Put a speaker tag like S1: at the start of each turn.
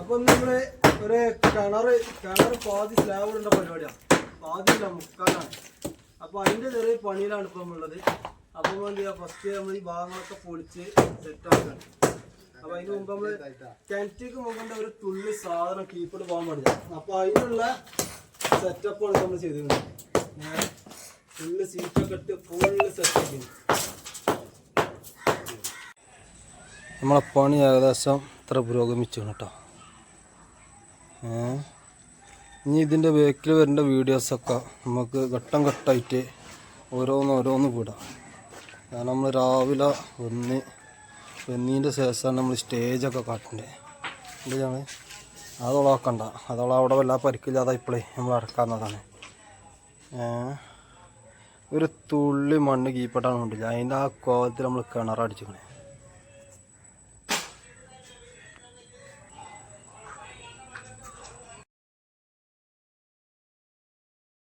S1: അപ്പം നമ്മള് ഒരു കിണർ പാതി സ്ലാബിടേണ്ട പരിപാടിയാണ്. പാതിയില്ല, മുക്കാലാണ്. അപ്പൊ അതിന്റെ ചെറിയ പണിയിലാണ് ഇപ്പം ഉള്ളത്. അപ്പം എന്ത് ചെയ്യാ, ഫസ്റ്റ് നമ്മൾ ഈ ഭാഗങ്ങളൊക്കെ പൊളിച്ച് സെറ്റ് ആക്കാണ്. അപ്പൊ അതിന് മുമ്പ് നമ്മള് കിണറ്റിക്ക് മുമ്പ് ഒരു തുള്ളി സാധനം കീപ്പിട്ട് പോകാൻ പാടില്ല. അപ്പൊ അതിനുള്ള സെറ്റപ്പാണ് നമ്മൾ ചെയ്തിരുന്നത്. ഫുള്ള് സീറ്റൊക്കെ ഇട്ട് ഫുള്ള് സെറ്റാക്കി. നമ്മളെ പണി ഏകദേശം ഇത്ര പുരോഗമിച്ചു കേട്ടോ. ഇനി ഇതിൻ്റെ ബാക്കിൽ വരേണ്ട വീഡിയോസൊക്കെ നമുക്ക് ഘട്ടം ഘട്ടമായിട്ട് ഓരോന്ന് വിടാം. കാരണം നമ്മൾ രാവിലെ വന്നതിൻ്റെ ശേഷമാണ് നമ്മൾ സ്റ്റേജൊക്കെ കാട്ടേണ്ടത്. എന്താണ് അതോളാക്കണ്ട, അതോളം അവിടെ വല്ല പരിക്കില്ലാതെ ഇപ്പോഴേ നമ്മൾ ഇറക്കാവുന്നതാണ്. ഒരു തുള്ളി മണ്ണ് കീപ്പട്ടാണ് കൊണ്ടില്ല, അതിൻ്റെ ആ കോലത്തിൽ നമ്മൾ കിണറടിച്ചിരിക്കണേ.